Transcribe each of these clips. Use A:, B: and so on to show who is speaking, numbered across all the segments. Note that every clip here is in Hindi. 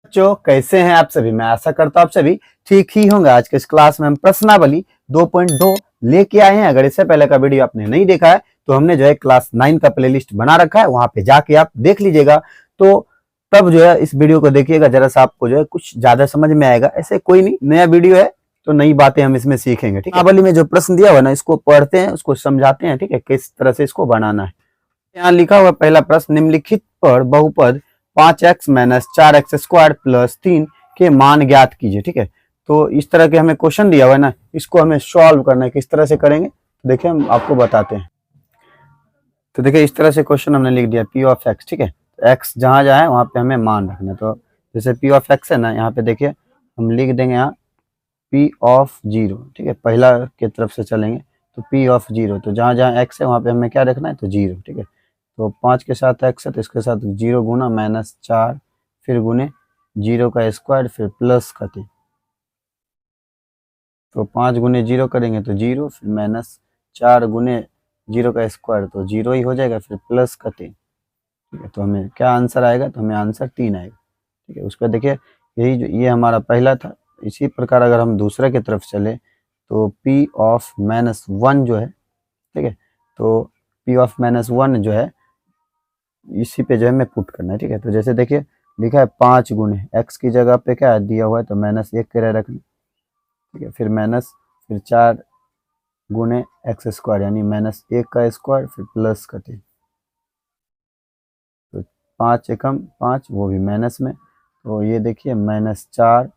A: बच्चों कैसे हैं आप सभी। मैं आशा करता हूं आप सभी ठीक ही होंगे। आज के इस क्लास में हम प्रश्नावली 2.2 लेके आए हैं। अगर इससे पहले का वीडियो आपने नहीं देखा है तो हमने जो है क्लास 9 का प्लेलिस्ट बना रखा है, वहां पे जाके आप देख लीजिएगा। तो तब जो है इस वीडियो को देखिएगा, जरा सा आपको जो है कुछ ज्यादा समझ में आएगा। ऐसे कोई नहीं, नया वीडियो है तो नई बातें हम इसमें सीखेंगे। ठीक है, प्रश्नावली में जो प्रश्न दिया हुआ है ना, इसको पढ़ते हैं, उसको समझाते हैं। ठीक है, किस तरह से इसको बनाना है। यहाँ लिखा हुआ पहला प्रश्न, निम्नलिखित पर बहुपद 5x minus 4x square plus 3 के मान ज्ञात कीजिए। ठीक है, तो इस तरह के हमें क्वेश्चन दिया हुआ है ना, इसको हमें सॉल्व करना है। किस तरह से करेंगे तो देखिए हम आपको बताते हैं। तो देखिए इस तरह से क्वेश्चन हमने लिख दिया पी ऑफ एक्स। ठीक है, तो एक्स जहां जहां है वहां पे हमें मान रखना है। तो जैसे पी ऑफ एक्स है ना, यहाँ पे देखिए हम लिख देंगे यहाँ पी ऑफ जीरो। ठीक है, पहला की तरफ से चलेंगे तो पी ऑफ जीरो, तो जहां जहां एक्स है वहां पे हमें क्या रखना है, तो जीरो। ठीक है, तो 5 के साथ एक्स है तो इसके साथ जीरो गुना माइनस 4, फिर गुने जीरो का स्क्वायर, फिर प्लस का 3। तो 5 गुने जीरो करेंगे तो जीरो, फिर माइनस 4 गुने जीरो का स्क्वायर तो जीरो ही हो जाएगा, फिर प्लस का 3। ठीक है, तो हमें क्या आंसर आएगा, तो हमें आंसर 3 आएगा। ठीक है, उसका देखिए यही जो ये हमारा पहला था। इसी प्रकार अगर हम दूसरे की तरफ चले तो पी ऑफ माइनस 1 जो है, ठीक है, तो पी ऑफ माइनस 1 जो है इसी पे जो है हमें पुट करना है। ठीक है, तो जैसे देखिए लिखा है 5 गुने एक्स की जगह पे क्या दिया हुआ है, तो माइनस 1 करे रखना। ठीक है, फिर माइनस, फिर 4 गुने एक्स स्क्वायर यानी माइनस 1 का स्क्वायर, फिर प्लस का 3। तो 5 एकम 5, वो भी माइनस में, तो ये देखिए माइनस 4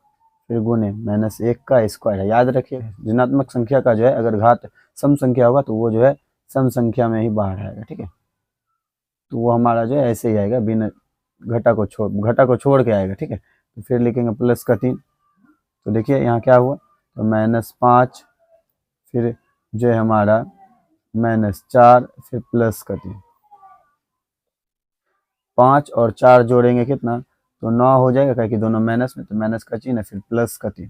A: फिर गुने माइनस 1 का स्क्वायर है। याद रखिए ऋणात्मक संख्या का जो है अगर घात सम संख्या होगा तो वो जो है सम संख्या में ही बाहर आएगा। ठीक है, तो वो हमारा जो है ऐसे ही आएगा, बिना घटा को छोड़ के आएगा। ठीक है, तो फिर लिखेंगे प्लस का 3। तो देखिए यहाँ क्या हुआ, तो माइनस 5, फिर जो है हमारा माइनस 4, फिर प्लस का 3। 5 और 4 जोड़ेंगे कितना, तो 9 हो जाएगा, क्या कि दोनों माइनस में, तो माइनस का चिन्ह है, फिर प्लस का 3।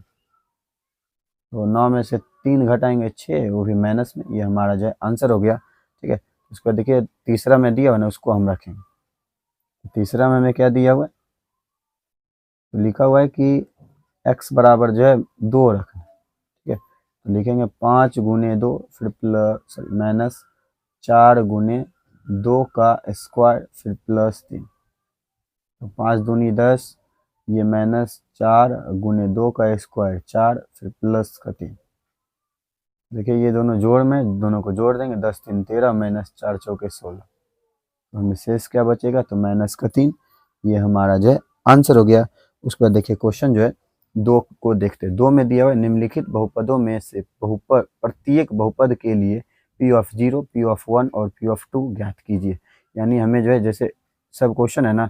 A: तो 9 में से 3 घटाएंगे 6, वो भी माइनस में। ये हमारा जो है आंसर हो गया। ठीक है, उसको देखिए तीसरा में दिया हुआ ना, उसको हम रखेंगे। तीसरा में हमें क्या दिया हुआ है, तो लिखा हुआ है कि x बराबर जो है 2 रखना। ठीक है, तो लिखेंगे 5 गुने 2, फिर प्लस माइनस 4 गुने 2 का स्क्वायर, फिर प्लस 3। तो 5 दूनी 10, ये माइनस 4 गुने 2 का स्क्वायर 4, फिर प्लस का 3। देखिए ये दोनों जोड़ में, दोनों को जोड़ देंगे, 10 3 13, माइनस 4 चौके 16। तो हमें शेष क्या बचेगा, तो माइनस का 3। ये हमारा जो है आंसर हो गया। उसके बाद देखिए क्वेश्चन जो है 2 को देखते हैं। 2 में दिया हुआ है निम्नलिखित बहुपदों में से बहुपद प्रत्येक बहुपद के लिए P of zero, P of 1 और पी ऑफ 2 ज्ञात कीजिए। यानी हमें जो है जैसे सब क्वेश्चन है ना,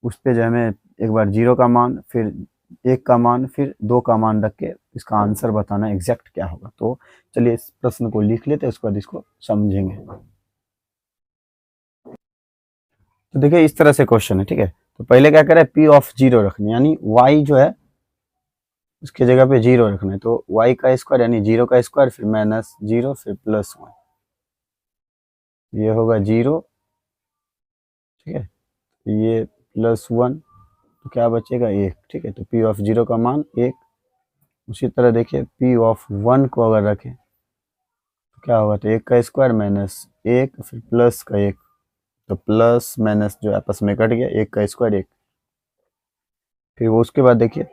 A: उस पर जो हमें एक बार जीरो का मान, फिर 1 का मान, फिर 2 का मान रख के इसका आंसर बताना एग्जैक्ट क्या होगा। तो चलिए इस प्रश्न को लिख लेते हैं, उसके बाद इसको समझेंगे। तो देखिए इस तरह से क्वेश्चन है। ठीक है, तो पहले क्या करें, पी ऑफ जीरो रखना, यानी वाई जो है उसकी जगह पे जीरो रखना है। तो वाई का स्क्वायर यानी जीरो का स्क्वायर, फिर माइनस जीरो, फिर प्लस 1, ये होगा जीरो। ठीक है, ये प्लस 1, तो क्या बचेगा 1। ठीक है, तो पी ऑफ जीरो का मान 1। उसी तरह देखिए पी ऑफ 1 को अगर रखें तो क्या होगा, तो 1 का स्क्वायर माइनस 1, फिर प्लस का 1। तो प्लस माइनस जो आपस में कट गया, 1 का स्क्वायर 1। फिर वो उसके बाद देखिए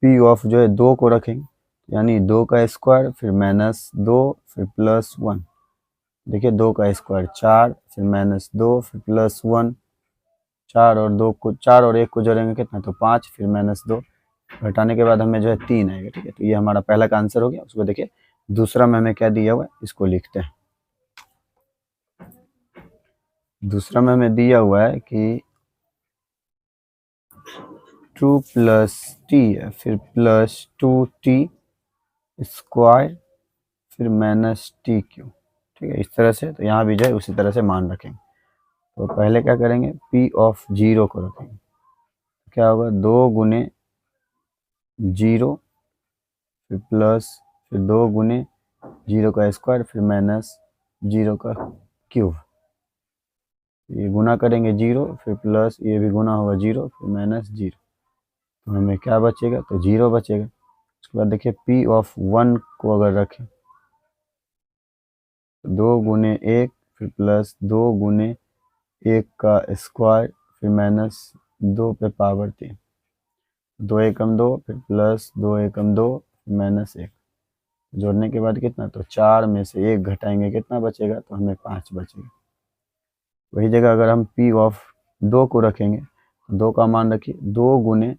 A: पी ऑफ जो है 2 को रखेंगे, यानी 2 का स्क्वायर, फिर माइनस 2, फिर प्लस 1। देखिए 2 का स्क्वायर 4, फिर माइनस 2, फिर प्लस 1। 4 और 1 को जोड़ेंगे कितना, तो 5, फिर माइनस 2। घटाने के बाद हमें जो है 3 आएगा। ठीक है, तो ये हमारा पहला का आंसर हो गया। उसको देखिए दूसरा में हमें क्या दिया हुआ है, इसको लिखते हैं। दूसरा में हमें दिया हुआ है कि 2 प्लस टी है, फिर प्लस 2t स्क्वायर, फिर माइनस टी क्यू। ठीक है, इस तरह से, तो यहाँ भी जो है उसी तरह से मान रखेंगे। तो पहले क्या करेंगे, पी ऑफ जीरो को रखेंगे, क्या होगा 2 गुने जीरो, फिर प्लस, फिर 2 गुने जीरो का स्क्वायर, फिर माइनस जीरो का क्यूब। ये गुना करेंगे जीरो, फिर प्लस, ये भी गुना होगा जीरो, फिर माइनस जीरो। तो हमें क्या बचेगा, तो 0 बचेगा। उसके बाद देखिए P ऑफ 1 को अगर रखें तो 2 गुने 1 फिर प्लस 2 गुने 1 का स्क्वायर फिर माइनस 2 पे पावर 3, 2 एकम 2 फिर प्लस 2 एकम 2 माइनस 1, जोड़ने के बाद कितना, तो 4 में से 1 घटाएंगे कितना बचेगा, तो हमें 5 बचेगा। वही जगह अगर हम P ऑफ 2 को रखेंगे तो 2 का मान रखिए 2 गुने,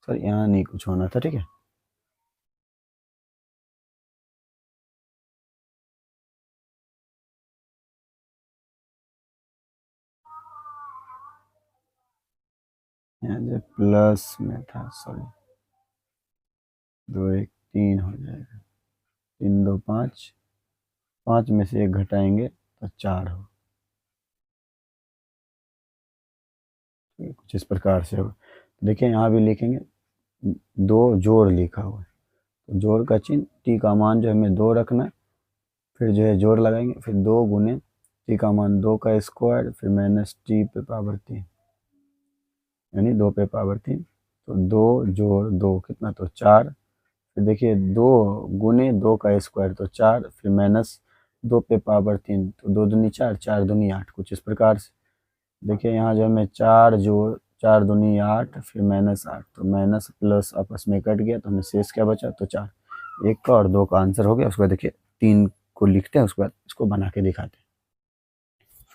A: सर यहाँ नहीं कुछ होना था, ठीक है। यहाँ जो प्लस में था, सॉरी, 2 1 3 हो जाएगा, 3 2 5, 5 में से 1 घटाएंगे तो 4 हो, कुछ इस प्रकार से होगा। देखिए यहाँ भी लिखेंगे 2 जोड़ लिखा हुआ है, तो जोड़ का चिन्ह, टी का मान जो हमें 2 रखना है, फिर जो है जोड़ लगाएंगे, फिर 2 गुने टी का मान 2 का स्क्वायर फिर माइनस टी पे पावर 3, यानी 2 पे पावर 3, तो 2 जोड़ 2 कितना, तो 4, फिर देखिए 2 गुने 2 का स्क्वायर तो 4 फिर माइनस 2 पे पावर 3, तो 2 दूनी 4, 4 दूनी 8, कुछ इस प्रकार से। देखिए यहाँ जो हमें 4 जोड़ 4 दूनी 8 फिर माइनस 8, तो माइनस प्लस आपस में कट गया, तो हमें शेष क्या बचा, तो 4, 1 का और 2 का आंसर हो गया। उसके बाद देखिए 3 को लिखते हैं, उसके बाद इसको बना के दिखाते हैं।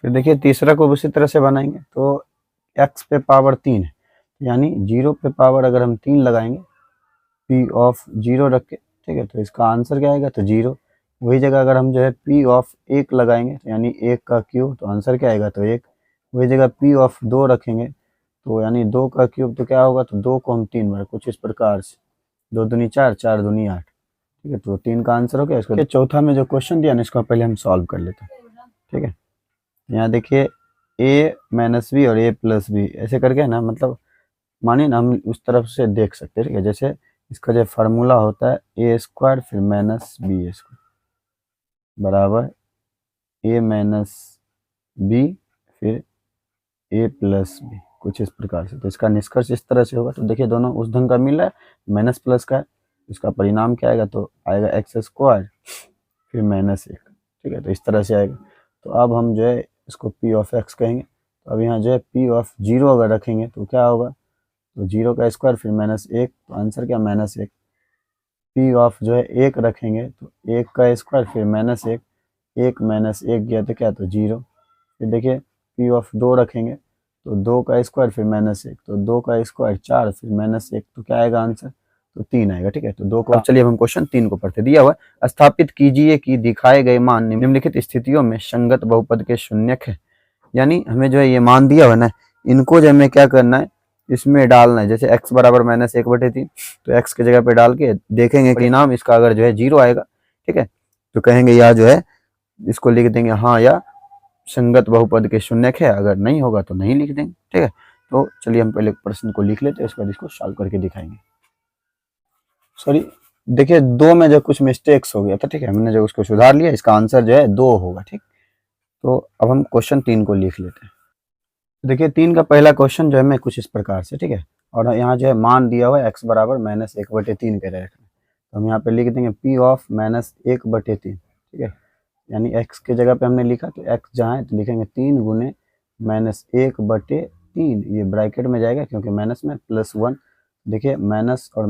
A: फिर देखिए तीसरा को उसी तरह से बनाएंगे, तो x पे पावर 3 है, यानी 0 पे पावर अगर हम 3 लगाएंगे P ऑफ 0 रख के, ठीक है, तो इसका आंसर क्या आएगा, तो 0। वही जगह अगर हम जो है P ऑफ 1 लगाएंगे, तो यानी 1 का क्यूब, तो आंसर क्या आएगा, तो 1। वही जगह P ऑफ 2 रखेंगे, तो यानी 2 का क्यूब, तो क्या होगा, तो 2 को हम 3 बार, कुछ इस प्रकार से, 2 दूनी 4, 4 दूनी 8, ठीक है, तो 3 का आंसर हो गया। इसको चौथा में जो क्वेश्चन दिया ना, इसको पहले हम सॉल्व कर लेते हैं, ठीक है। यहाँ देखिए a माइनस बी और a प्लस बी ऐसे करके ना, मतलब मानिए ना हम उस तरफ से देख सकते हैं, ठीक है। जैसे इसका जो फार्मूला होता है ए स्क्वायर फिर माइनस बी स्क्वायर बराबर ए माइनस बी फिर ए प्लस बी, कुछ इस प्रकार से। तो इसका निष्कर्ष इस तरह से होगा। तो देखिए दोनों उस ढंग का मिल रहा है, माइनस प्लस का है, इसका परिणाम क्या आएगा, तो आएगा एक्स स्क्वायर फिर माइनस 1, ठीक है, तो इस तरह से आएगा। तो अब हम जो है इसको पी ऑफ एक्स कहेंगे। तो अब यहाँ जो है पी ऑफ 0 अगर रखेंगे तो क्या होगा, तो 0 का स्क्वायर फिर माइनस 1, तो आंसर क्या, माइनस 1। पी ऑफ जो है 1 रखेंगे तो 1 का स्क्वायर फिर माइनस 1, 1 माइनस 1 गया तो क्या, तो 0। फिर देखिए पी ऑफ 2 रखेंगे तो 2 का स्क्वायर फिर माइनस 1, तो 2 का स्क्वायर 4 फिर माइनस 1, तो क्या आएगा आंसर, तो 3 आएगा, ठीक है। तो 2 को, अब चलिए अब हम क्वेश्चन 3 को पढ़ते। दिया हुआ स्थापित कीजिए कि दिखाए गए मान निम्नलिखित स्थितियों में संगत बहुपद के शून्यक है। यानी हमें जो है ये मान दिया हुआ ना, इनको जो हमें क्या करना है, इसमें डालना है। जैसे x बराबर माइनस 1/3, तो x की जगह पे डाल के देखेंगे परिणाम इसका अगर जो है 0 आएगा, ठीक है, तो कहेंगे या जो है इसको लिख देंगे हाँ या संगत बहुपद के शून्यक है, अगर नहीं होगा तो नहीं लिख देंगे, ठीक है। तो चलिए हम पहले प्रश्न को लिख लेते हैं, उसके बाद इसको सॉल्व करके दिखाएंगे। सॉरी, देखिए 2 में जो कुछ मिस्टेक्स हो गया था, ठीक है, हमने जो उसको सुधार लिया, इसका आंसर जो है 2 होगा, ठीक। तो अब हम क्वेश्चन 3 को लिख लेते हैं। देखिए 3 का पहला क्वेश्चन जो है मैं कुछ इस प्रकार से, ठीक है, और यहाँ जो है मान दिया हुआ है x बराबर माइनस 1/3 के रेट में। तो हम यहाँ पे लिख देंगे p ऑफ माइनस 1/3, ठीक है, यानी x की जगह पे हमने लिखा, तो x जहाँ है तो लिखेंगे 3 गुने माइनस 1/3, ये ब्रैकेट में जाएगा क्योंकि माइनस में प्लस 1। देखिए माइनस और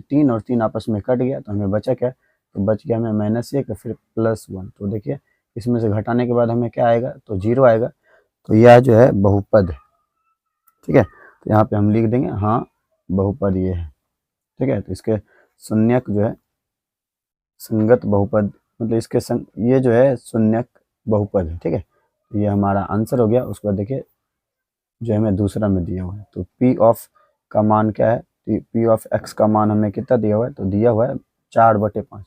A: 3 और 3 आपस में कट गया, तो हमें बचा क्या, तो बच गया हमें माइनस 1 फिर प्लस 1। तो देखिए इसमें से घटाने के बाद हमें क्या आएगा, तो 0 आएगा। तो यह जो है बहुपद है, ठीक है। तो यहाँ पे हम लिख देंगे हाँ बहुपद ये है, ठीक है। तो इसके शून्यक जो है संगत बहुपद, मतलब इसके संग ये जो है शून्यक बहुपद है, ठीक है। तो ये हमारा आंसर हो गया। उसके बाद देखिए जो हमें दूसरा में दिया हुआ है, तो पी ऑफ का मान क्या है, पी ऑफ एक्स का मान हमें कितना दिया हुआ है, तो दिया हुआ है 4/5।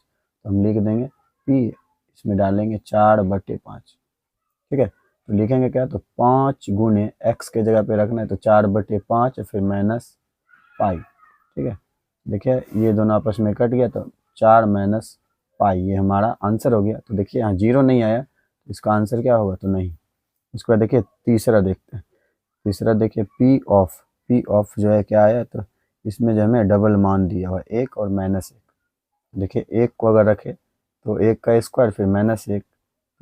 A: तो हम लिख देंगे पी, इसमें डालेंगे 4/5, ठीक है। तो लिखेंगे क्या, तो 5 गुने एक्स के जगह पे रखना है, तो 4/5 फिर माइनस पाई, ठीक है। देखिए ये दोनों आपस में कट गया, तो 4 माइनस पाई, ये हमारा आंसर हो गया। तो देखिए यहाँ 0 नहीं आया, तो इसका आंसर क्या होगा, तो नहीं। उसके बाद देखिए तीसरा देखते हैं। तीसरा देखिए पी ऑफ जो है क्या आया, तो इसमें जो हमें डबल मान दिया हुआ है 1 और -1। देखिए 1 को अगर रखे तो 1 का स्क्वायर फिर -1,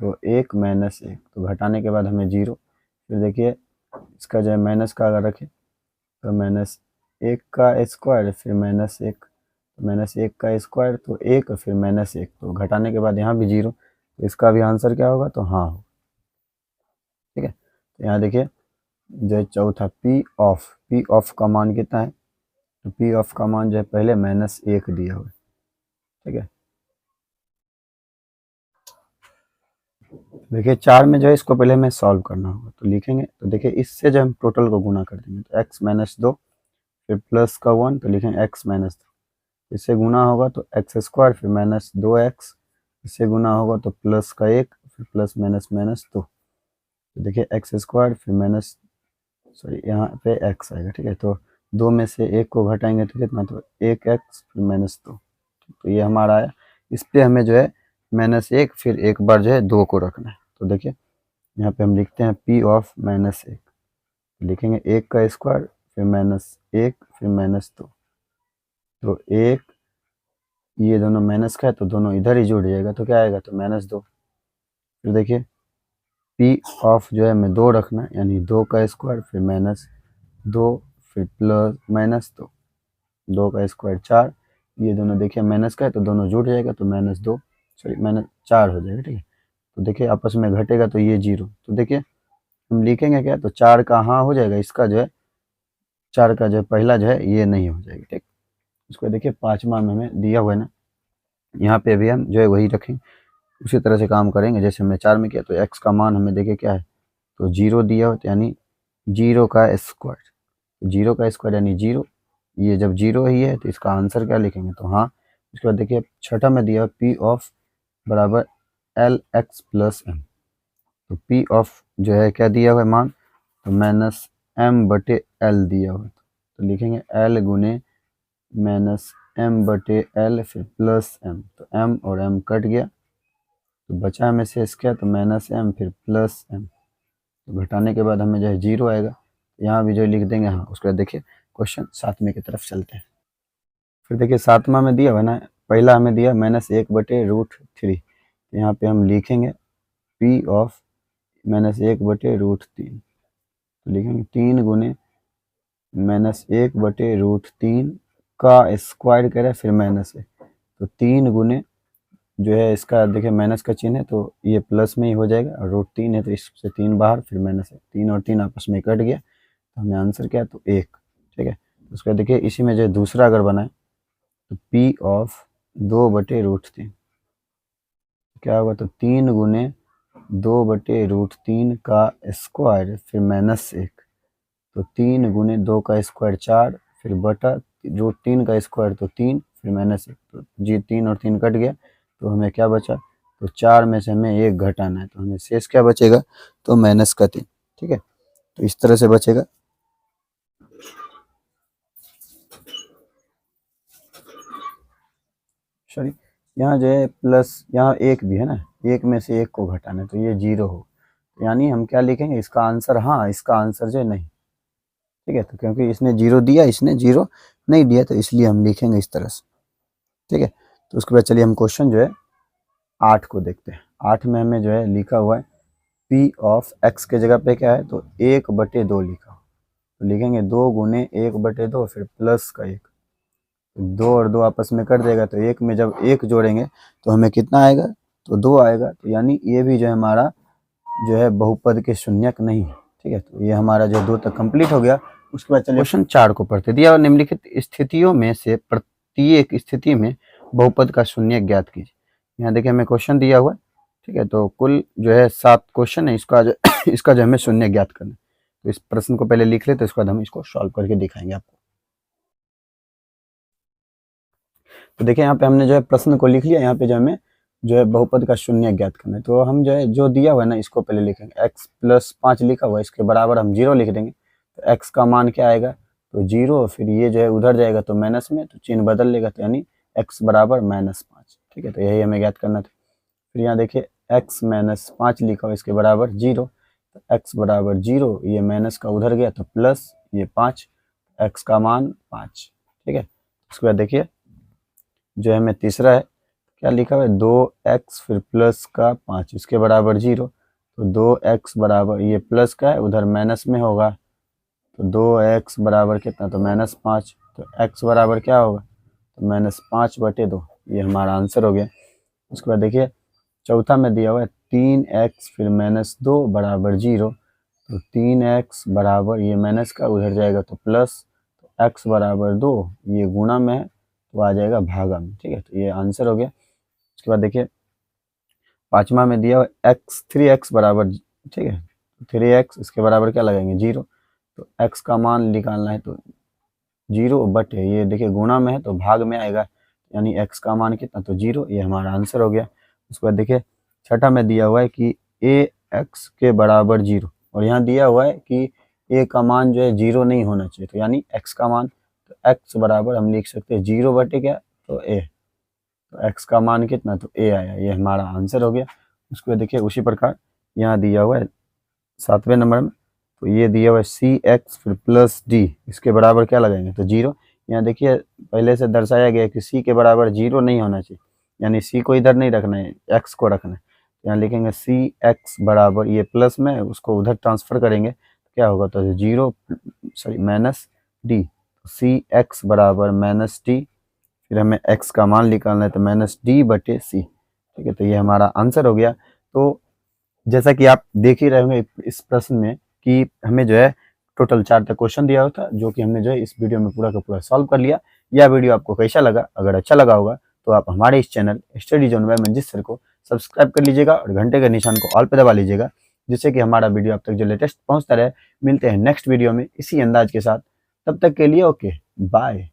A: तो 1 -1, तो घटाने के बाद हमें 0। फिर देखिए इसका जो है माइनस का अगर रखें तो -1 का स्क्वायर फिर -1, -1 का स्क्वायर तो 1 फिर -1, तो घटाने के बाद यहाँ भी 0, तो इसका भी आंसर क्या होगा, तो हाँ हो। ठीक है, तो यहाँ देखिए जो है चौथा पी ऑफ का मान कितना है, तो पी ऑफ का मान जो है पहले -1 दिया हुआ है। ठीक है, देखिए 4 में जो है इसको पहले हमें सॉल्व करना होगा, तो लिखेंगे, तो देखिए इससे जो हम टोटल को गुना कर देंगे, तो x-2 फिर प्लस का 1, तो लिखेंगे x-2, इससे गुना होगा तो एक्स स्क्वायर फिर -2x, इससे गुना होगा तो प्लस का 1 फिर प्लस -2, तो देखिए एक्स स्क्वायर फिर यहाँ पे x आएगा। ठीक है, तो 2 में से 1 को घटाएंगे तो कितना, तो 1x फिर -2, तो ये हमारा आया। इस पे हमें जो है -1 फिर एक बार जो है 2 को रखना है, तो देखिए यहाँ पे हम लिखते हैं पी ऑफ -1, लिखेंगे 1 का स्क्वायर फिर -1 फिर -2, तो 1, ये दोनों माइनस का है तो दोनों इधर ही जुड़ जाएगा, तो क्या आएगा, तो -2। फिर देखिए पी ऑफ जो है हमें 2 रखना है, यानी 2 का स्क्वायर फिर -2 फिर प्लस -2, 2 का स्क्वायर 4, ये दोनों देखिए माइनस का है तो दोनों जुड़ जाएगा, तो -4 हो जाएगा। ठीक है, तो देखिए आपस में घटेगा तो ये 0, तो देखिए हम लिखेंगे क्या, तो 4 का हाँ हो जाएगा, इसका जो है 4 का जो है पहला जो है ये नहीं हो जाएगा। ठीक, उसको देखिए 5वां में हमें दिया हुआ है ना, यहाँ पे भी हम जो है वही रखें, उसी तरह से काम करेंगे जैसे हमने 4 में किया। तो x का मान हमें देखिए क्या है, तो 0 दिया हो, तो यानी 0 का स्क्वायर, 0 का स्क्वायर यानी 0, ये जब 0 ही है तो इसका आंसर क्या लिखेंगे, तो हाँ। उसके बाद देखिए छठा में दिया पी ऑफ बराबर LX+M, तो पी ऑफ जो है क्या दिया हुआ है मान, तो -M/L दिया हुआ है, तो लिखेंगे L गुने -M/L फिर +M, तो M और M कट गया, तो बचा में से इसका, तो -M फिर +M, तो घटाने के बाद हमें जो है 0 आएगा, यहाँ भी जो लिख देंगे। हाँ, उसके बाद देखिए क्वेश्चन 7वें की तरफ चलते हैं। फिर देखिए 7वां में दिया हुआ ना, पहला हमें दिया -1/√3, यहाँ पे हम लिखेंगे पी ऑफ -1/√3, तो लिखेंगे 3 गुने -1/√3 का स्क्वायर करें फिर -1, तो 3 गुने जो है इसका देखिए माइनस का चिन्ह है तो ये प्लस में ही हो जाएगा, और √3 है तो इससे 3 बाहर फिर -1, 3 और 3 आपस में कट गया, तो हमें आंसर क्या है, तो 1। ठीक है, उसका देखिए इसी में जो दूसरा अगर बनाए तो पी ऑफ 2/√3 क्या होगा, तो 3 गुने 2/√3 का स्क्वायर फिर -1, तो 3 गुने 2 का स्क्वायर 4 फिर बटा √3 का स्क्वायर तो 3 फिर -1, तो जी 3 और 3 कट गया, तो हमें क्या बचा, तो 4 में से हमें 1 घटाना है, तो हमें शेष क्या बचेगा, तो -3। ठीक है, तो इस तरह से बचेगा। सॉरी, यहाँ जो है प्लस, यहाँ 1 भी है ना, 1 में से 1 को घटाना है, तो ये 0 हो, यानी हम क्या लिखेंगे, इसका आंसर, हाँ इसका आंसर जो है नहीं। ठीक है, तो क्योंकि इसने 0 दिया, इसने 0 नहीं दिया, तो इसलिए हम लिखेंगे इस तरह से। ठीक है, तो उसके बाद चलिए हम क्वेश्चन जो है 8 को देखते हैं। 8 में हमें जो है लिखा हुआ है पी ऑफ एक्स के जगह पे क्या है, तो 1/2 लिखा हो, तो लिखेंगे 2 गुने 1/2 फिर प्लस का 1, तो 2 और 2 आपस में कट देगा, तो 1 में जब 1 जोड़ेंगे तो हमें कितना आएगा, तो 2 आएगा, तो यानी ये भी जो है हमारा जो है बहुपद के शून्यक नहीं है। ठीक है, तो ये हमारा जो 2 तक कंप्लीट हो गया। उसके बाद चलिए क्वेश्चन 4 को पढ़ते दिया और निम्नलिखित स्थितियों में से प्रत्येक स्थिति में बहुपद का शून्यक ज्ञात कीजिए। यहाँ देखिए हमें क्वेश्चन दिया हुआ है। ठीक है, तो कुल जो है 7 क्वेश्चन है, इसका जो इसका जो हमें शून्य ज्ञात करना है, तो इस प्रश्न को पहले लिख ले, तो इसके बाद हम इसको सॉल्व करके दिखाएंगे आपको। तो देखिए यहाँ पे हमने जो है प्रश्न को लिख लिया, यहाँ पे जो हमें जो है बहुपद का शून्य ज्ञात करना है, तो हम जो है जो दिया हुआ है ना इसको पहले लिखेंगे, x+5 लिखा हुआ है, इसके बराबर हम 0 लिख देंगे, तो x का मान क्या आएगा, तो 0, फिर ये जो है उधर जाएगा तो माइनस में, तो चिन्ह बदल लेगा, तो यानी x बराबर -5। ठीक है, तो यही हमें ज्ञात करना था। फिर यहाँ देखिए x-5 लिखा हुआ, इसके बराबर 0, तो x बराबर 0, ये माइनस का उधर गया तो प्लस, ये 5, x का मान 5। ठीक है, उसके बाद देखिए जो हमें तीसरा है क्या लिखा हुआ है, 2x फिर प्लस का 5 इसके बराबर 0। तो 2x बराबर, ये प्लस का है उधर माइनस में होगा, तो 2x बराबर कितना, तो -5। तो x बराबर क्या होगा, तो -5/2, ये हमारा आंसर हो गया। उसके बाद देखिए चौथा में दिया हुआ है 3x फिर -2 बराबर 0। तो 3x बराबर, ये माइनस का उधर जाएगा तो प्लस, तो x बराबर 2, ये गुणा में है तो आ जाएगा भागा में। ठीक है, तो ये आंसर हो गया। उसके बाद देखिए पांचवा में दिया हुआ x 3x बराबर, ठीक है 3x इसके बराबर क्या लगाएंगे 0। तो x का मान निकालना है तो 0/, ये देखिए गुणा में है तो भाग में आएगा, यानी x का मान कितना, तो 0, ये हमारा आंसर हो गया। उसके बाद देखिए छठा में दिया हुआ है कि ax के बराबर 0, और यहाँ दिया हुआ है कि a का मान जो है 0 नहीं होना चाहिए, तो यानी x का मान, तो x बराबर हम लिख सकते हैं 0/, क्या, तो a, तो x का मान कितना, तो a आया, ये हमारा आंसर हो गया। उसके बाद देखिए उसी प्रकार यहाँ दिया हुआ है 7वें नंबर में, तो ये दिया हुआ है cx फिर प्लस d, इसके बराबर क्या लगाएंगे, तो 0। यहाँ देखिए पहले से दर्शाया गया कि c के बराबर 0 नहीं होना चाहिए, यानी c को इधर नहीं रखना है, x को रखना है। यहाँ लिखेंगे cx बराबर, ये प्लस में उसको उधर ट्रांसफर करेंगे तो क्या होगा, तो 0 सॉरी -d, cx बराबर -d, फिर हमें x का मान निकालना है तो -d/c। ठीक है, तो ये हमारा आंसर हो गया। तो जैसा कि आप देख ही रहे होंगे इस प्रश्न में कि हमें जो है टोटल 4 तक क्वेश्चन दिया हुआ था, जो कि हमने जो है इस वीडियो में पूरा का पूरा सॉल्व कर लिया। यह वीडियो आपको कैसा लगा, अगर अच्छा लगा होगा तो आप हमारे इस channel study zone by Manjeet sir को सब्सक्राइब कर लीजिएगा और घंटे के निशान को ऑल पे दबा लीजिएगा, जिससे कि हमारा वीडियो आप तक जो लेटेस्ट पहुंचता रहे। मिलते हैं नेक्स्ट वीडियो में इसी अंदाज के साथ, तब तक के लिए ओके बाय।